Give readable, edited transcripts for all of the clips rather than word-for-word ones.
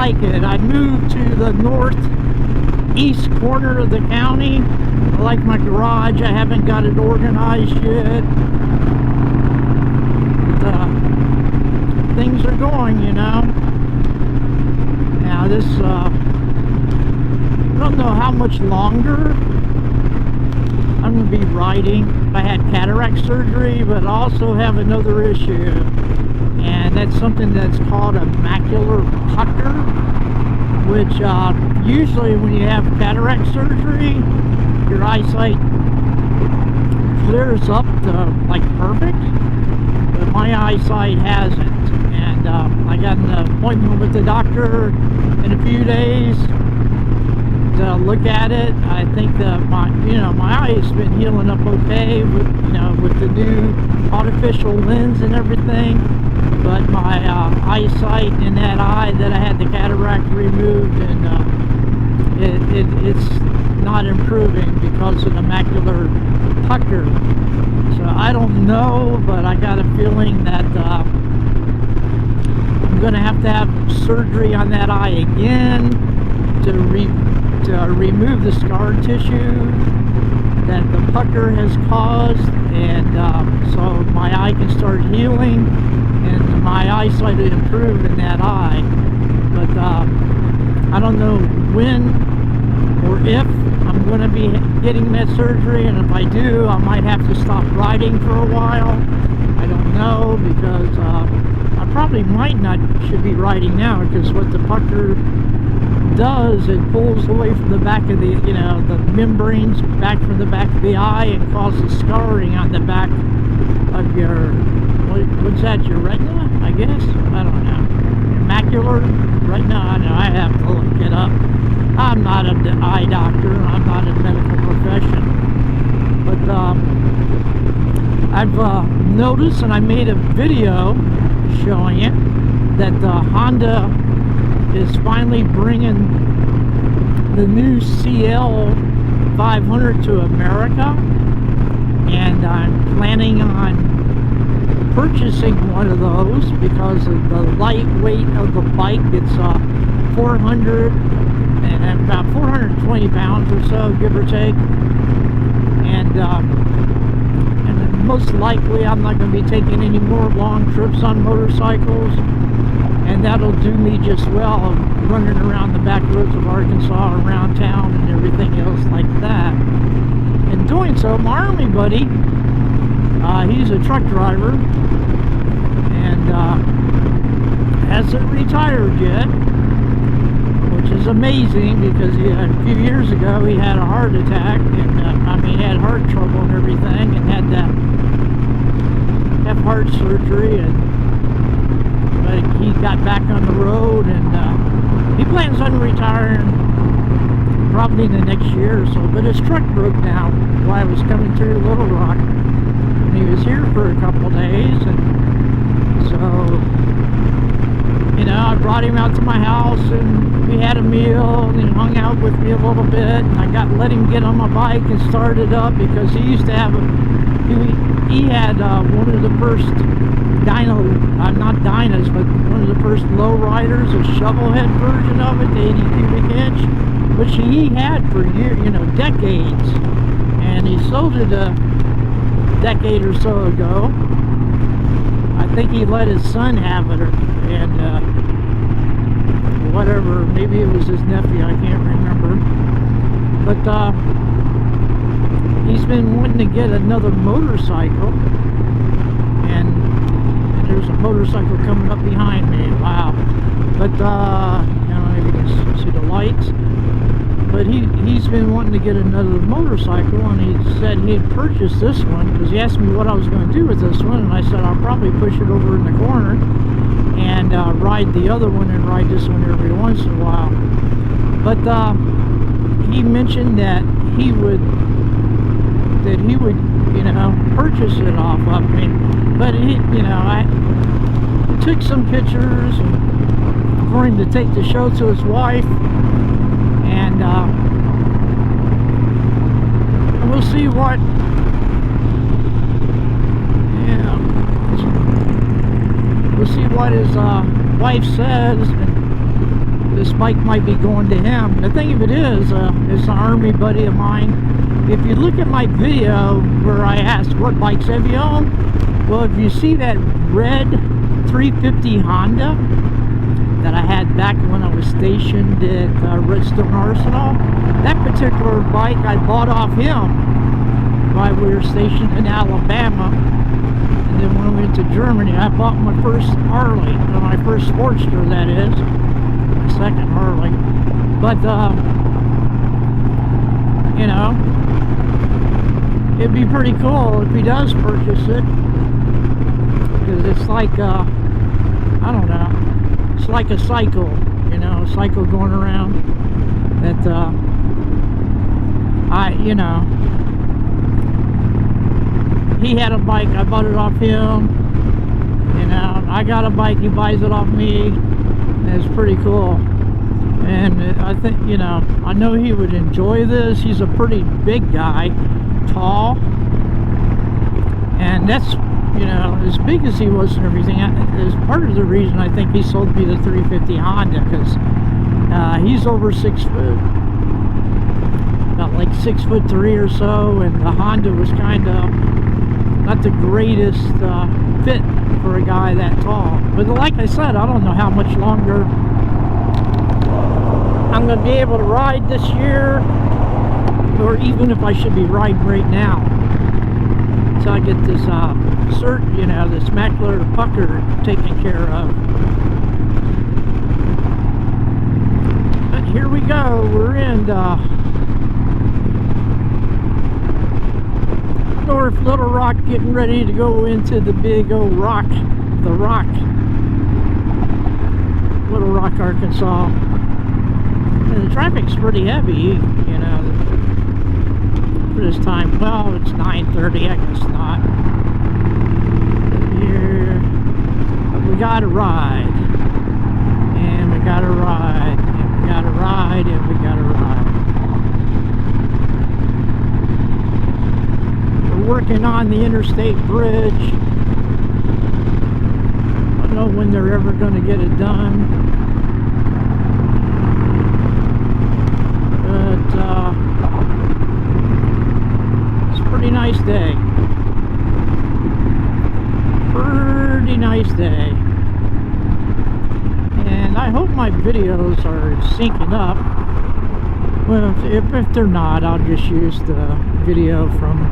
like it. I moved to the northeast corner of the county. I like my garage. I haven't got it organized yet. But, things are going, you know. Now this, I don't know how much longer I'm going to be riding. I had cataract surgery, but I also have another issue. And that's something that's called a macular pucker, which usually when you have cataract surgery, your eyesight clears up to like perfect, but my eyesight hasn't. And I got an appointment with the doctor in a few days to look at it. I think that my eye's been healing up okay with, with the new artificial lens and everything. But my eyesight in that eye that I had the cataract removed, and it's not improving because of the macular pucker. So I don't know, but I got a feeling that I'm going to have surgery on that eye again to remove the scar tissue that the pucker has caused, and so my eye can start healing and my eyesight will improve in that eye. But I don't know when or if I'm going to be getting that surgery, and if I do, I might have to stop riding for a while. I don't know, because I probably should be riding now, because what the pucker does, it pulls away from the back of the, the membranes back from the back of the eye and causes scarring on the back of your, what's that, your retina, I guess? I don't know. Macular retina? I know, I have to look it up. I'm not an eye doctor, I'm not a medical profession. But I've noticed, and I made a video showing it, that Honda is finally bringing the new SCL500 to America, and I'm planning on purchasing one of those because of the lightweight of the bike. It's 400 and about 420 pounds or so, give or take, and most likely I'm not going to be taking any more long trips on motorcycles. And that'll do me just well, running around the back roads of Arkansas, around town, and everything else like that. In doing so, my army buddy, he's a truck driver, and hasn't retired yet, which is amazing, because a few years ago he had a heart attack, and he had heart trouble and everything, and had to have heart surgery, but he got back on the road, and he plans on retiring probably the next year or so. But his truck broke down while I was coming through Little Rock, and he was here for a couple days, and so I brought him out to my house, and we had a meal, and he hung out with me a little bit, and I let him get on my bike and start it up, because he used to have he had one of the first not dynos, but one of the first lowriders, a shovel head version of it, the 80 cubic inch, which he had for years, decades, and he sold it a decade or so ago. I think he let his son have it, and whatever, maybe it was his nephew, I can't remember, but he's been wanting to get another motorcycle, and there's a motorcycle coming up behind me. Wow. But maybe you can see the lights, but he's been wanting to get another motorcycle, and he said he'd purchase this one, because he asked me what I was going to do with this one, and I said I'll probably push it over in the corner and ride the other one and ride this one every once in a while. But he mentioned that he would purchase it off of me, but I took some pictures for him to take to show to his wife, and we'll see what we'll see what his wife says, and this bike might be going to him. The thing of it is, it's an Army buddy of mine. If you look at my video where I asked, what bikes have you owned? Well, if you see that red 350 Honda that I had back when I was stationed at Redstone Arsenal, that particular bike I bought off him while we were stationed in Alabama. And then when we went to Germany, I bought my first Harley, my first Sportster, that is, my second Harley. But, you know, it'd be pretty cool if he does purchase it, because it's like, I don't know, it's like a cycle, you know, a cycle going around that, you know, he had a bike, I bought it off him, you know, I got a bike, he buys it off me, and it's pretty cool. And I think, you know, I know he would enjoy this. He's a pretty big guy, tall, and that's, you know, as big as he was and everything, is part of the reason I think he sold me the 350 Honda, because he's over 6 foot, about like 6'3" or so, and the Honda was kind of not the greatest fit for a guy that tall. But like I said, I don't know how much longer I'm going to be able to ride this year, or even if I should be riding right now, until I get this cert, you know, this Macular Pucker taken care of. But here we go, we're in North Little Rock, getting ready to go into the big old rock, the Rock, Little Rock, Arkansas. And the traffic's pretty heavy, you know, for this time. Well, it's 9:30, I guess not. Here, we gotta ride, and we gotta ride, and we gotta ride, and we gotta ride. We're working on the Interstate bridge. I don't know when they're ever going to get it done. It's a pretty nice day. Pretty nice day. And I hope my videos are syncing up. Well, if they're not, I'll just use the video from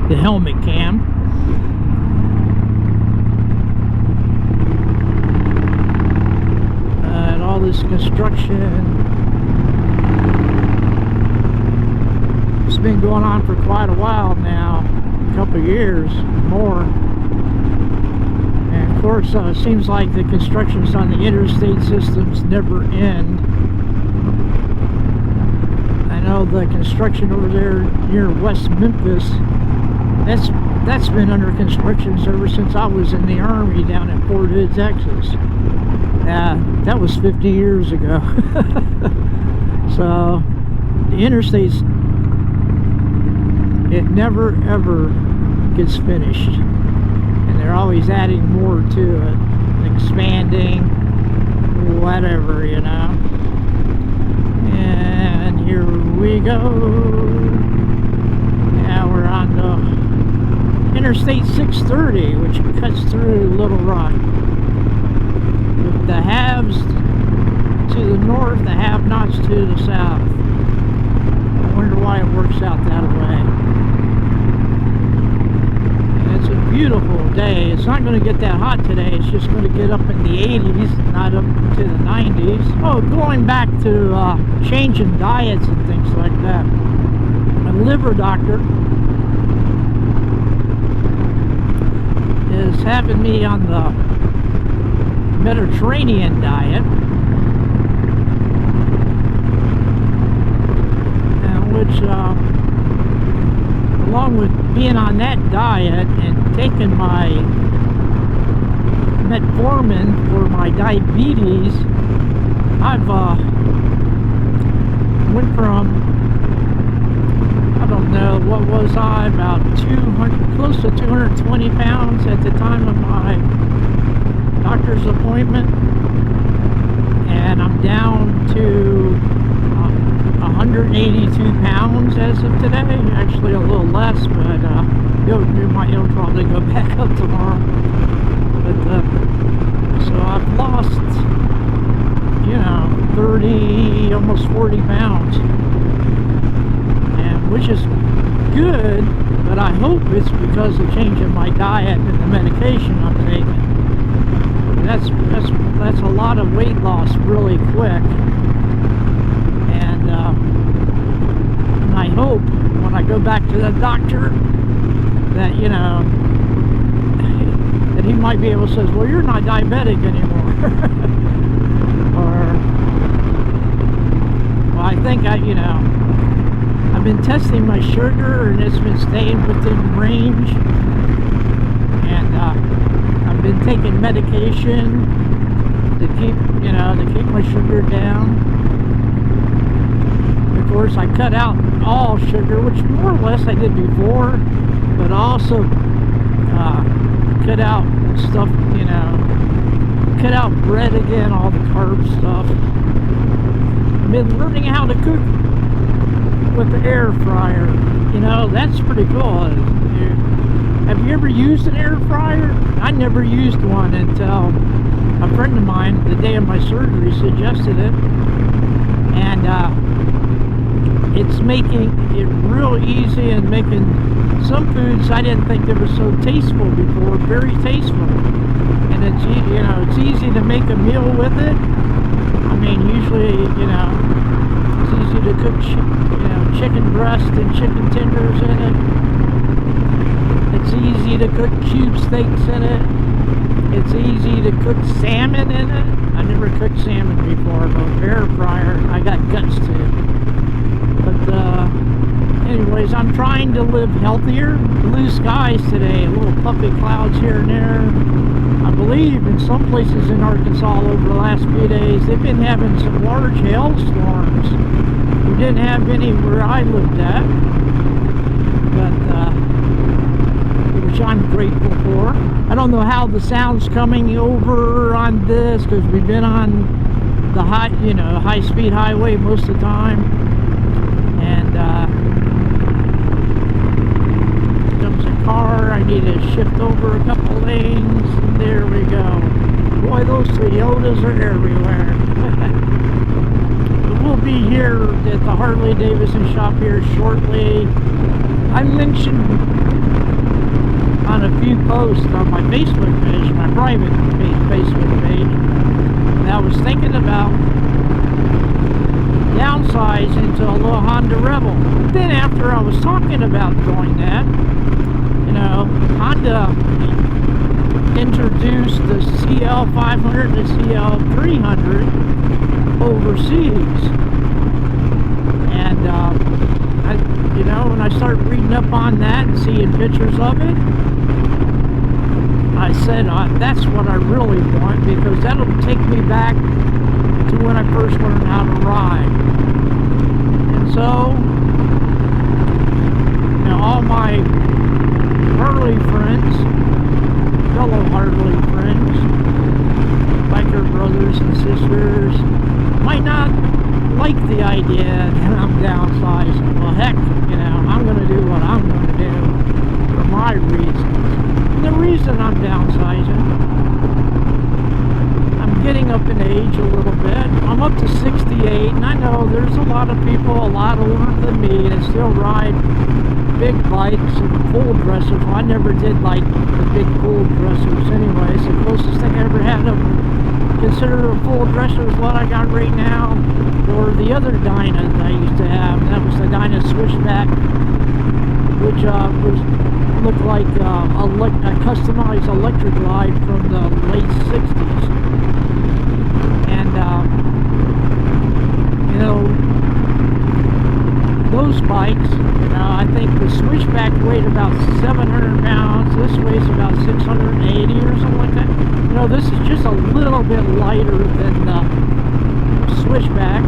the helmet cam. And all this construction, it's been going on for quite a while now, a couple of years more. And of course, it seems like the constructions on the interstate systems never end. I know the construction over there near West Memphis, that's been under construction ever since I was in the Army down in Fort Hood, Texas. That was 50 years ago. So the interstates, it never ever gets finished, and they're always adding more to it, expanding, whatever, you know. And here we go. Now we're on the Interstate 630, which cuts through Little Rock, with the haves to the north, the have-nots to the south. I wonder why it works out that way. And it's a beautiful day. It's not going to get that hot today. It's just going to get up in the 80s, not up to the 90s. Oh, going back to changing diets and things like that. My liver doctor is having me on the Mediterranean diet, and which along with being on that diet and taking my metformin for my diabetes, I've went from, I don't know, what was I, about 200, close to 220 pounds at the time of my doctor's appointment, and today, actually a little less, but it'll probably go back up tomorrow. But so I've lost, 30, almost 40 pounds, and which is good, but I hope it's because of changing my diet and the medication I'm taking. That's a lot of weight loss really quick, and I hope when I go back to the doctor that that he might be able to say, well, you're not diabetic anymore. Or, well, I think I've been testing my sugar and it's been staying within range, and I've been taking medication to keep my sugar down. Of course, I cut out all sugar, which more or less I did before, but also cut out stuff, cut out bread again, all the carb stuff. I've been learning how to cook with the air fryer. That's pretty cool. Have you ever used an air fryer? I never used one until a friend of mine, the day of my surgery, suggested it. And it's making it real easy and making some foods I didn't think they were so tasteful before, very tasteful. And it's easy to make a meal with it. I mean, usually, it's easy to cook, chicken breast and chicken tenders in it. It's easy to cook cube steaks in it. It's easy to cook salmon in it. I never cooked salmon before, but air fryer, I got guts to it. But anyways, I'm trying to live healthier. Blue skies today, little puffy clouds here and there. I believe in some places in Arkansas over the last few days, they've been having some large hailstorms. We didn't have any where I lived at, but which I'm grateful for. I don't know how the sound's coming over on this, because we've been on the high-speed highway most of the time, and comes a car. I need to shift over a couple lanes, and there we go. Boy, those Toyotas are everywhere. We'll be here at the Harley-Davidson shop here shortly. I mentioned on a few posts on my Facebook page, my private Facebook page, that I was thinking about downsizing to a little Honda Rebel. But then after I was talking about doing that, Honda introduced the CL500 and the CL300 overseas, and when I started reading up on that and seeing pictures of it, I said that's what I really want, because that'll take me back to when I first learned how to ride. And so all my Harley friends, fellow Harley friends, biker brothers and sisters, might not like the idea that I'm downsizing. Well, heck, I'm going to do what I'm going to do for my reasons. And the reason I'm downsizing, I'm getting up in age a little bit. I'm up to 68, and I know there's a lot of people a lot older than me that still ride big bikes and full dressers. Well, I never did like the big full dressers anyway. It's the closest thing I ever had to consider a full dresser is what I got right now, or the other Dyna that I used to have. That was the Dyna Switchback, which looked like a customized electric glide from the late 60s. And those bikes, I think the Switchback weighed about 700 pounds. This weighs about 680 or something like that. This is just a little bit lighter than the Switchback.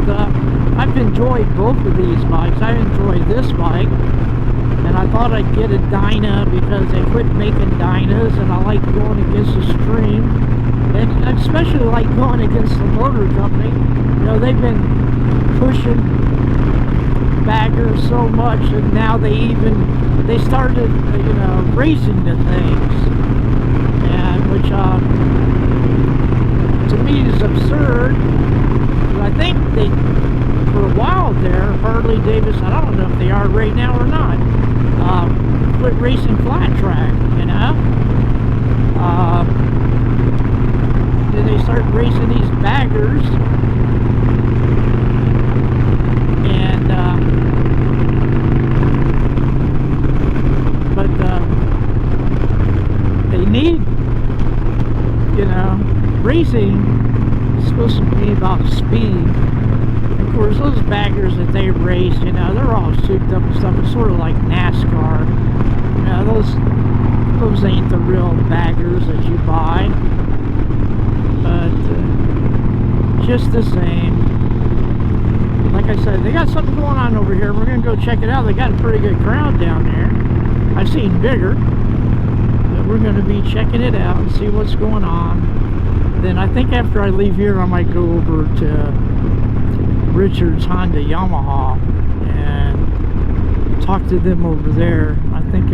But I've enjoyed both of these bikes. I enjoyed this bike, and I thought I'd get a Dyna because they quit making Dynas, and I like going against the stream. And I especially like going against the motor company. They've been pushing baggers so much, and now they started, you know, racing the things, and which to me is absurd. I think they, for a while there, Harley-Davidson, I don't know if they are right now or not, quit racing flat track, you know. Then they start racing these baggers, and they need, you know, racing is supposed to be about speed. Of course, those baggers that they race, you know, they're all souped up and stuff. It's sort of like NASCAR. You know, those ain't the real baggers that you buy. But just the same. Like I said, they got something going on over here. We're going to go check it out. They got a pretty good crowd down there. I've seen bigger. But we're going to be checking it out and see what's going on. Then I think after I leave here, I might go over to Richard's Honda Yamaha and talk to them over there. I think